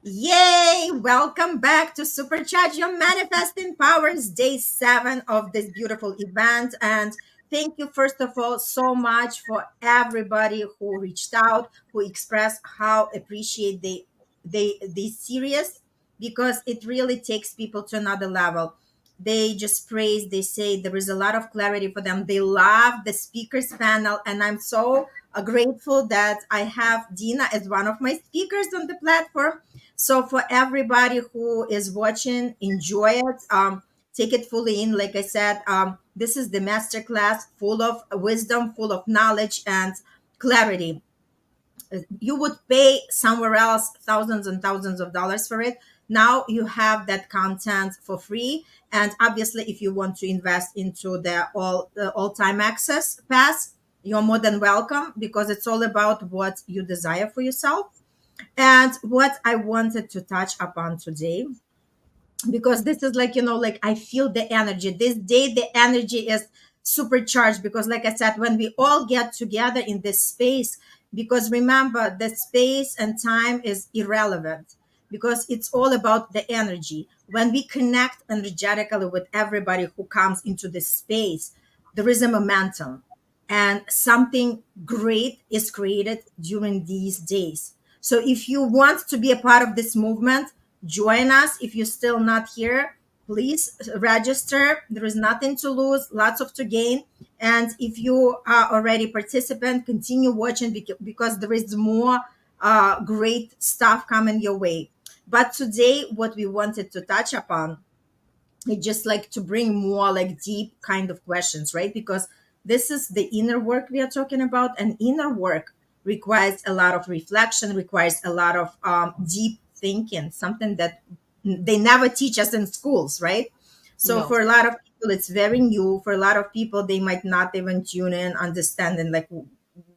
Yay! Welcome back to Supercharge Your Manifesting Powers, day 7 of this beautiful event. And thank you, first of all, so much for everybody who reached out, who expressed how appreciate they series, because it really takes people to another level. They just praise, they say there is a lot of clarity for them. They love the speakers panel, and I'm so grateful that I have Dina as one of my speakers on the platform. So for everybody who is watching, enjoy it. Take it fully in. Like I said, this is the masterclass full of wisdom, full of knowledge and clarity. You would pay somewhere else thousands and thousands of dollars for it. Now you have that content for free. And obviously, if you want to invest into the all time access pass, you're more than welcome, because it's all about what you desire for yourself. And what I wanted to touch upon today, because this is like, like I feel the energy. This day, the energy is supercharged, because, like I said, when we all get together in this space, because remember, the space and time is irrelevant, because it's all about the energy. When we connect energetically with everybody who comes into this space, there is a momentum, and something great is created during these days. So if you want to be a part of this movement, join us. If you're still not here, please register. There is nothing to lose, lots of to gain. And if you are already participant, continue watching, because there is more great stuff coming your way. But today, what we wanted to touch upon, it just like to bring more like deep kind of questions, right? Because this is the inner work we are talking about, and inner work requires a lot of reflection, requires a lot of deep thinking, something that they never teach us in schools, right? So No. for a lot of people it's very new. For a lot of people, they might not even tune in, understanding like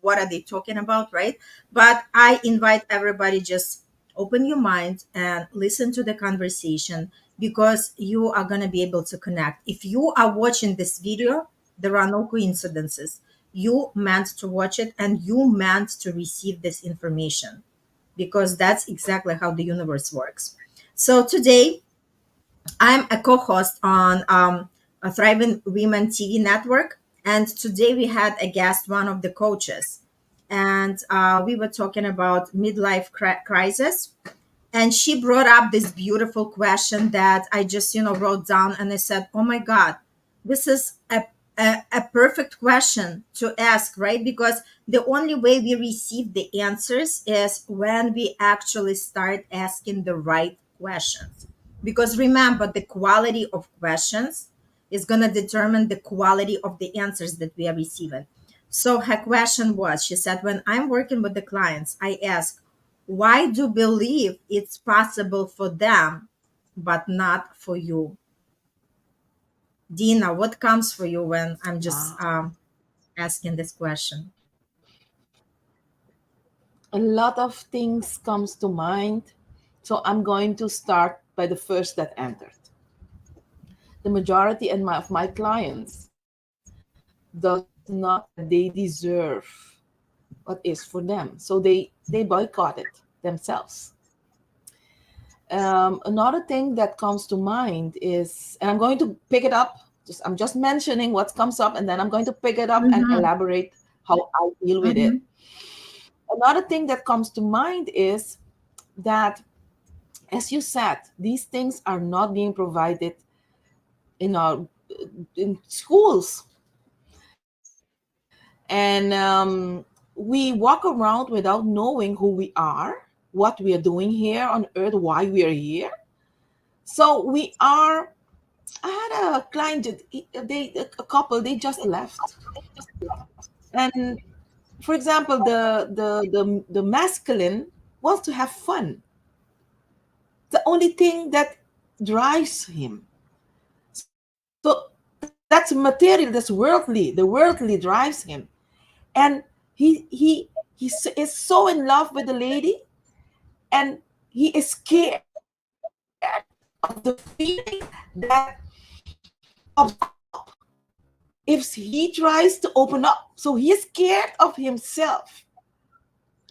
what are they talking about, right? But I invite everybody, just open your mind and listen to the conversation, because you are going to be able to connect. If you are watching this video, there are no coincidences. You meant to watch it, and you meant to receive this information, because that's exactly how the universe works. So today, I'm a co-host on a Thriving Women TV network, and today we had a guest, one of the coaches, and we were talking about midlife crisis. And she brought up this beautiful question that I just wrote down, and I said, oh my god, this is a perfect question to ask, right? Because the only way we receive the answers is when we actually start asking the right questions. Because remember, the quality of questions is going to determine the quality of the answers that we are receiving. So her question was, she said, when I'm working with the clients, I ask, why do believe it's possible for them but not for you? Dina, what comes for you when I'm just Wow. asking this question? A lot of things comes to mind. So I'm going to start by the first that entered. The majority of my clients does not they deserve what is for them. So they boycott it themselves. Another thing that comes to mind is, and I'm going to pick it up. I'm just mentioning what comes up, and then I'm going to pick it up and Mm-hmm. elaborate how I deal with Mm-hmm. it. Another thing that comes to mind is that, as you said, these things are not being provided in our in schools, and we walk around without knowing who we are, what we are doing here on earth, why we are here. So we are. I had a client, a couple, they just left, and for example, the masculine wants to have fun. The only thing that drives him. So that's material, that's worldly. The worldly drives him, and he is so in love with the lady, and he is scared of the feeling that pops up if he tries to open up. So he is scared of himself.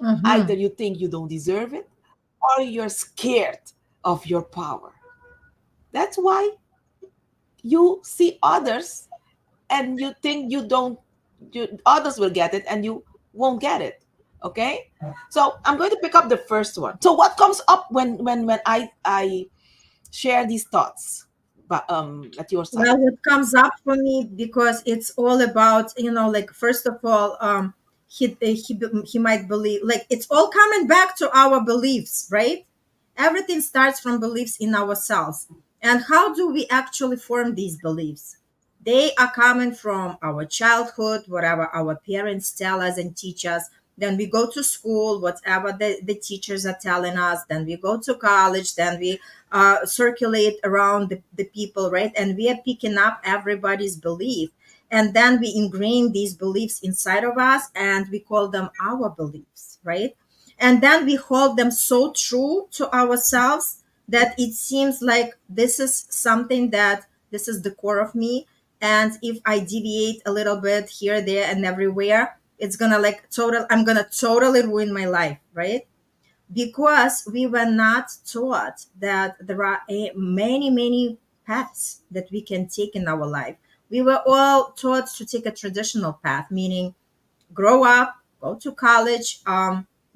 Either Mm-hmm. you think you don't deserve it, or you're scared of your power. That's why you see others and you think others will get it and you won't get it. Okay, so I'm going to pick up the first one. So what comes up when I share these thoughts, but at your Well, side? what comes up for me, because it's all about, like, first of all, he might believe, like, it's all coming back to our beliefs, right? Everything starts from beliefs in ourselves. And how do we actually form these beliefs? They are coming from our childhood, whatever our parents tell us and teach us. Then we go to school, whatever the teachers are telling us. Then we go to college. Then we circulate around the people, right? And we are picking up everybody's belief. And then we ingrain these beliefs inside of us and we call them our beliefs, right? And then we hold them so true to ourselves that it seems like this is something that this is the core of me. And if I deviate a little bit here, there, and everywhere, it's gonna like I'm gonna totally ruin my life, right? Because we were not taught that there are many paths that we can take in our life. We were all taught to take a traditional path, meaning grow up, go to college,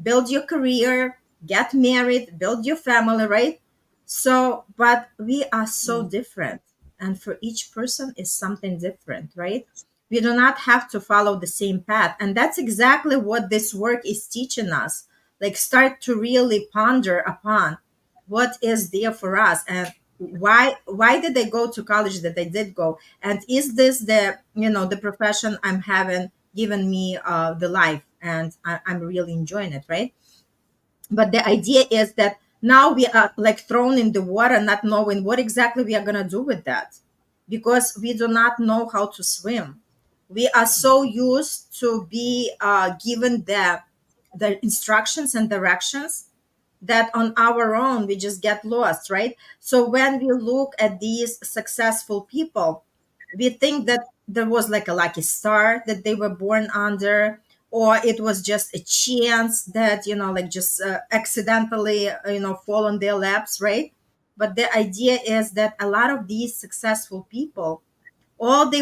build your career, get married, build your family, right? So, but we are so Mm. different. And for each person is something different, right? We do not have to follow the same path. And that's exactly what this work is teaching us. Like, start to really ponder upon what is there for us, and why did they go to college that they did go, and is this the profession I'm having given me the life, and I'm really enjoying it, right? But the idea is that now we are like thrown in the water, not knowing what exactly we are going to do with that, because we do not know how to swim. We are so used to be given the instructions and directions that on our own we just get lost, right? So when we look at these successful people, we think that there was like a lucky star that they were born under, or it was just a chance that like just accidentally fall on their laps, right? But the idea is that a lot of these successful people, all they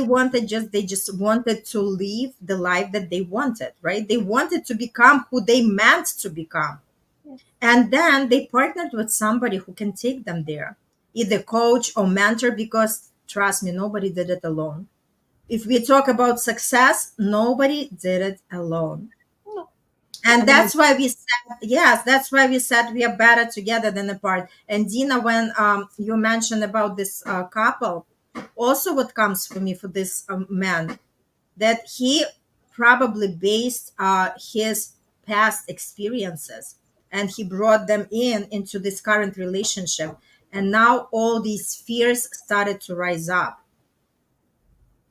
just wanted to live the life that they wanted, right? They wanted to become who they meant to become, and then they partnered with somebody who can take them there, either coach or mentor, because trust me, nobody did it alone. If we talk about success, nobody did it alone. No. And And the that's why we said, yes, that's why we said we are better together than apart. And Dina, when you mentioned about this couple, also what comes for me for this man, that he probably based his past experiences and he brought them into this current relationship, and now all these fears started to rise up,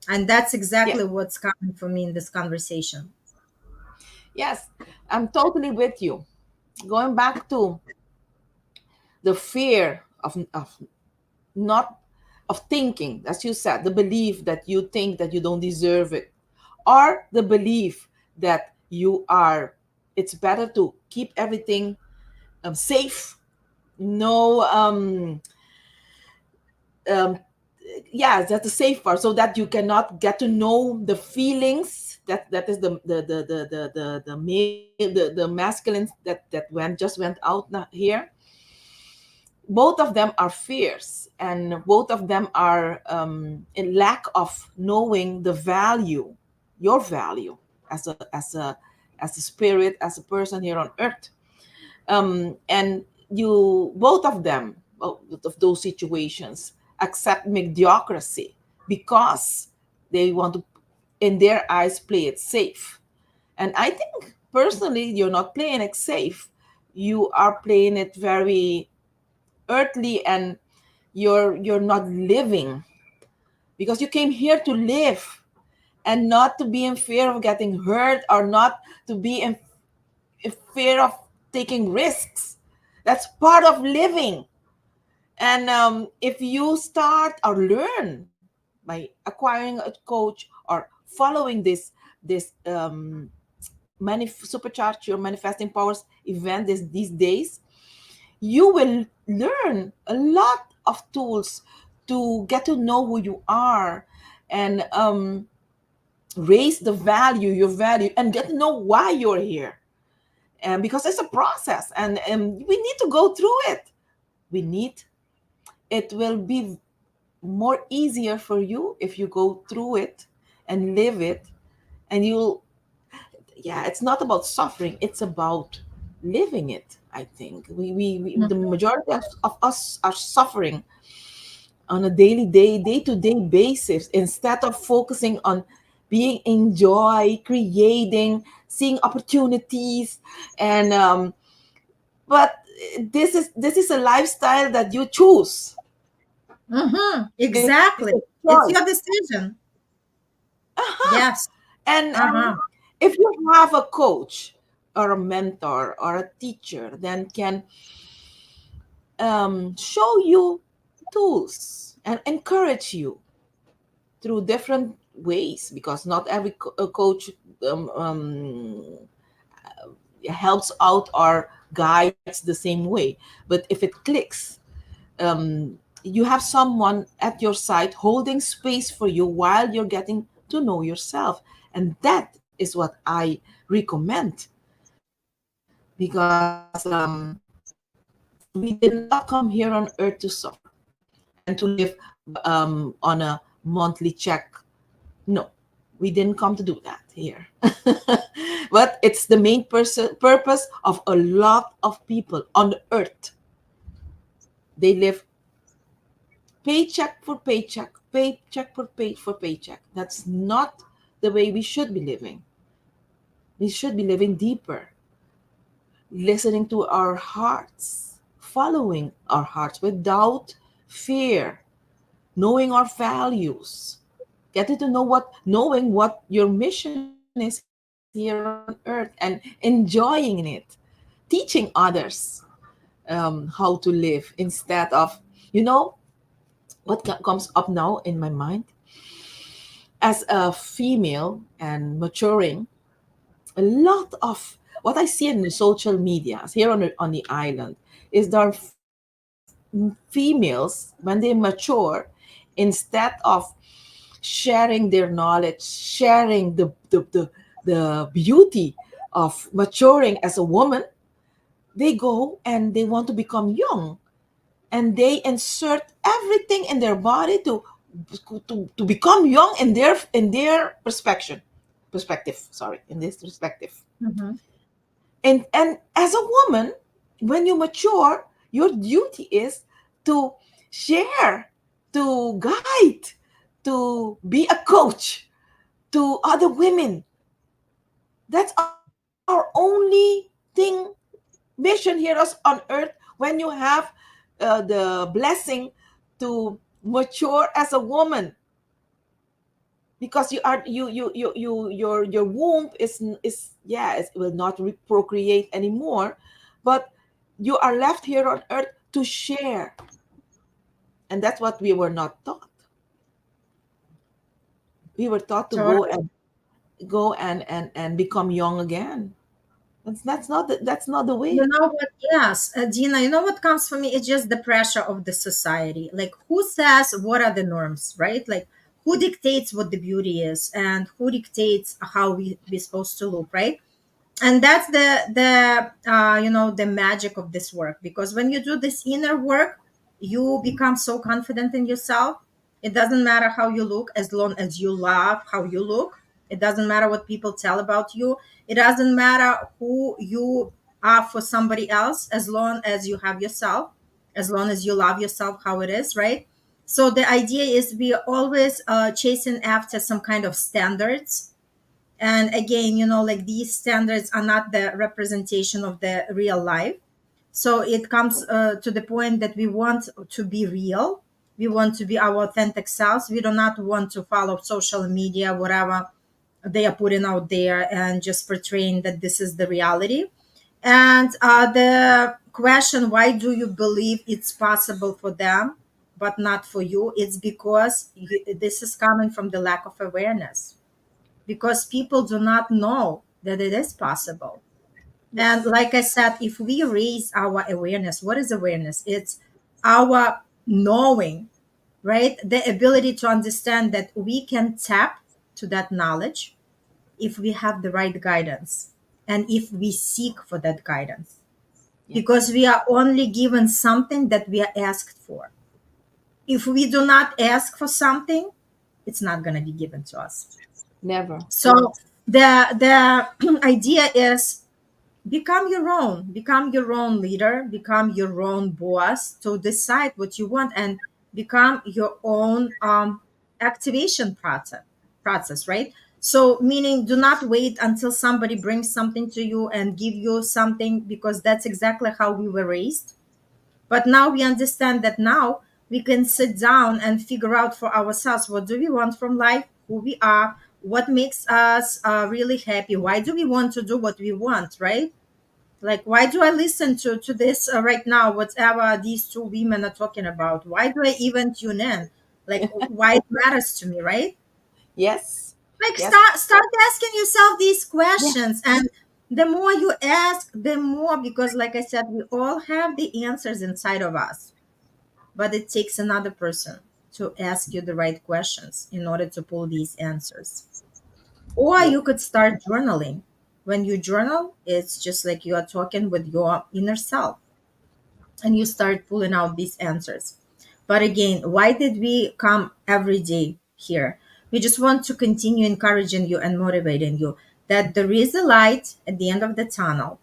and that's yeah, exactly what's coming for me in this conversation. yes, I'm totally with you. Going back to the fear of not of thinking, as you said, the belief that you think that you don't deserve it, or the belief that you are. It's better to keep everything safe. No, um, yeah, that's the safe part, so that you cannot get to know the feelings. That is the male, the masculine that went out here. Both of them are fierce, and both of them are in lack of knowing the value, your value as a spirit, as a person here on earth. And you both of them, both of those situations, accept mediocrity because they want to, in their eyes, play it safe. And I think personally, you're not playing it safe. You are playing it very earthly, and you're not living, because you came here to live and not to be in fear of getting hurt, or not to be in fear of taking risks. That's part of living. And if you start or learn by acquiring a coach or following this supercharge your manifesting powers event these days, you will learn a lot of tools to get to know who you are, and raise the value, your value, and get to know why you're here. And because it's a process, and we need to go through it. We need, it will be more easier for you if you go through it and live it. And you'll, yeah, it's not about suffering, it's about living it. I think we the Mhm. majority of us are suffering on a day-to-day basis, instead of focusing on being in joy, creating, seeing opportunities. And but this is a lifestyle that you choose. It's a Exactly. It's choice. your decision. Uh-huh. Yes. And Uh-huh. if you have a coach or a mentor or a teacher, then can show you tools and encourage you through different ways, because not every coach um, um, helps out or guides the same way. But if it clicks, you have someone at your side holding space for you while you're getting to know yourself. And that is what I recommend, because we did not come here on earth to suffer and to live on a monthly check. No, we didn't come to do that here. But it's the main purpose of a lot of people on the earth. They live paycheck for paycheck, paycheck for paycheck. That's not the way we should be living. We should be living deeper, listening to our hearts, following our hearts without fear, knowing our values, getting to know what, knowing what your mission is here on earth, and enjoying it, teaching others how to live, instead of, you know, what comes up now in my mind as a female and maturing. A lot of what I see in the social medias here on the island is there are females, when they mature, instead of sharing their knowledge, sharing the beauty of maturing as a woman, they go and they want to become young, and they insert everything in their body to become young in their perspective, sorry, in this perspective. Mhm. And as a woman, when you mature, your duty is to share, to guide, to be a coach to other women. That's our only thing, mission here on earth, when you have the blessing to mature as a woman. Because you are your womb is, yeah, it will not procreate anymore, but you are left here on earth to share. And that's what we were not taught. We were taught to Totally. go and become young again. That's not the You way. know what? Yes, Dina, you know what comes for me? It's just the pressure of the society. Like, who says what are the norms, right? Like, who dictates what the beauty is and who dictates how we're supposed to look, right? And that's the magic of this work, because when you do this inner work, you become so confident in yourself. It doesn't matter how you look, as long as you love how you look. It doesn't matter what people tell about you. It doesn't matter who you are for somebody else, as long as you have yourself, as long as you love yourself how it is, right? So the idea is we are always chasing after some kind of standards. And again, like, these standards are not the representation of the real life. So it comes to the point that we want to be real. We want to be our authentic selves. We do not want to follow social media, whatever they are putting out there, and just portraying that this is the reality. And the question, why do you believe it's possible for them but not for you? It's because this is coming from the lack of awareness, because people do not know that it is possible. And Yes. like I said, if we raise our awareness, what is awareness? It's our knowing, right? The ability to understand that we can tap to that knowledge if we have the right guidance and if we seek for that guidance. Because Yes. we are only given something that we are asked for. If we do not ask for something, it's not going to be given to us. Never. So the idea is become your own leader, become your own boss to decide what you want and become your own activation process, right? So meaning do not wait until somebody brings something to you and give you something, because that's exactly how we were raised. But now we understand that now we can sit down and figure out for ourselves, what do we want from life, who we are, what makes us really happy, why do we want to do what we want, right? Like, why do I listen to this right now, whatever these two women are talking about? Why do I even tune in? Like, why it matters to me, right? Yes. Like, Yes. start asking yourself these Yeah. questions, and the more you ask, the more, because like I said, we all have the answers inside of us, but it takes another person to ask you the right questions in order to pull these answers. Or Yes. you could start journaling. When you journal, it's just like you are talking with your inner self and you start pulling out these answers. But again, why did we come every day here? We just want to continue encouraging you and motivating you that there is a light at the end of the tunnel.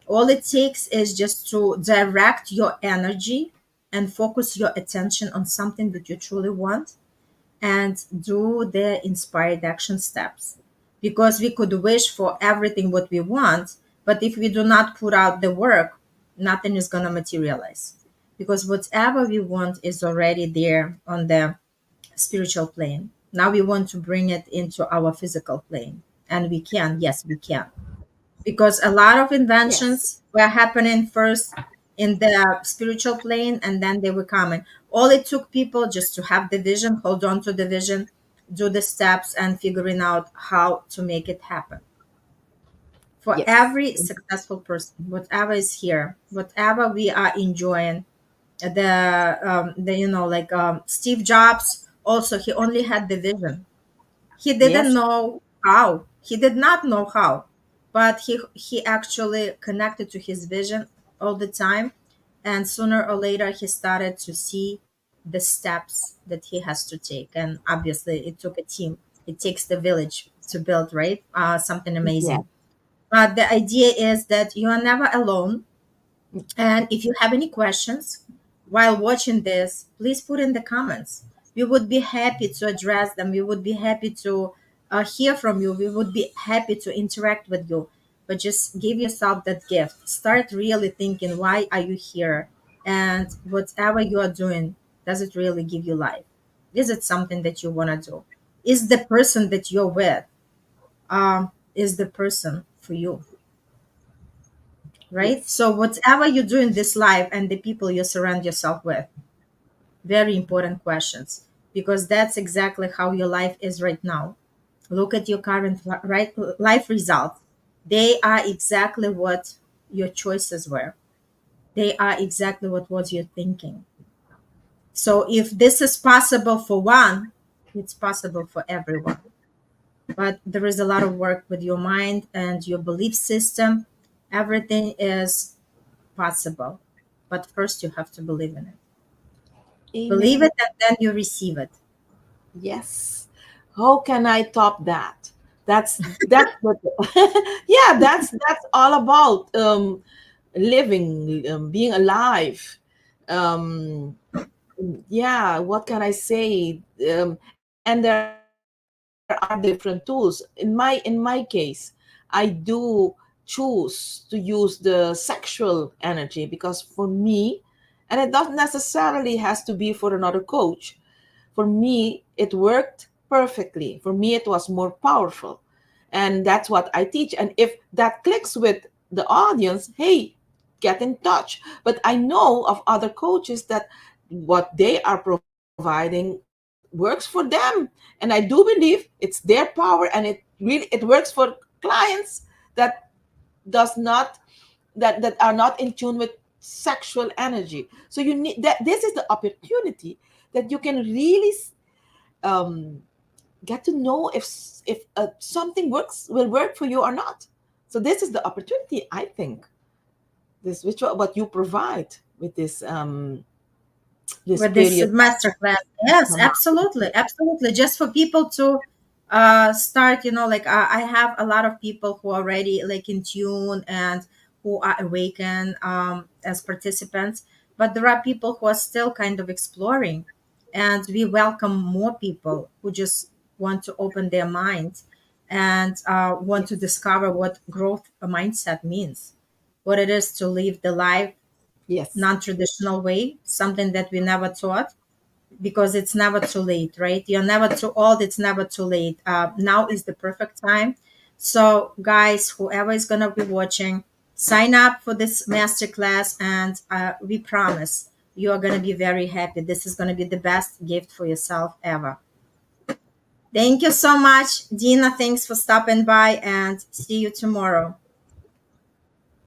All it takes is just to direct your energy and focus your attention on something that you truly want and do the inspired action steps. Because we could wish for everything what we want, but if we do not put out the work, nothing is going to materialize. Because whatever we want is already there on the spiritual plane. Now we want to bring it into our physical plane. And we can, yes, we can, because a lot of Yes. inventions were happening first in the spiritual plane and then they were coming. All it took people just to have the vision, hold on to the vision, do the steps, and figuring out how to make it happen. For Yes. every successful person, whatever is here, whatever we are enjoying, the like Steve Jobs, also he only had the vision. He didn't Yes. know how. He did not know how, but he actually connected to his vision all the time, and sooner or later he started to see the steps that he has to take. And obviously, it took a team. It takes the village to build, right? Something Yes. amazing. But the idea is that you are never alone, and if you have any questions while watching this, please put in the comments. We would be happy to address them. We would be happy to hear from you. We would be happy to interact with you. But just give yourself that gift. Start really thinking, why are you here? And whatever you are doing, does it really give you life? Is it something that you want to do? Is the person that you're with, is the person for you? Right? Yes. So whatever you do in this life and the people you surround yourself with, very important questions, because that's exactly how your life is right now. Look at your current right life results. They are exactly what your choices were. They are exactly what was your thinking. So if this is possible for one, it's possible for everyone. But there is a lot of work with your mind and your belief system. Everything is possible. But first, you have to believe in it. Believe Amen. it, and then you receive it. Yes. How can I top that? That's what yeah, that's all about living, being alive. Um yeah, what can I say? And there are different tools. In my case, I do choose to use the sexual energy because for me, and it doesn't necessarily has to be for another coach, for me it worked perfectly. For me it was more powerful, and that's what I teach. And if that clicks with the audience, hey, get in touch. But I know of other coaches that what they are providing works for them, and I do believe it's their power, and it really it works for clients that does not that are not in tune with sexual energy. So you need that. This is the opportunity that you can really um, get to know if something will work for you or not. So this is the opportunity, I think, this which what you provide with this with this period. masterclass. Yes, absolutely, absolutely. Just for people to start, like I have a lot of people who are already like in tune and who are awakened as participants, but there are people who are still kind of exploring, and we welcome more people who just want to open their minds and want to Yes, discover what growth mindset means, what it is to live the life yes, non-traditional way, something that we never taught, because it's never too late, right? You're never too old, it's never too late. Now is the perfect time. So guys, whoever is going to be watching, sign up for this masterclass, and we promise you are going to be very happy. This is going to be the best gift for yourself ever. Thank you so much, Dina. Thanks for stopping by, and see you tomorrow.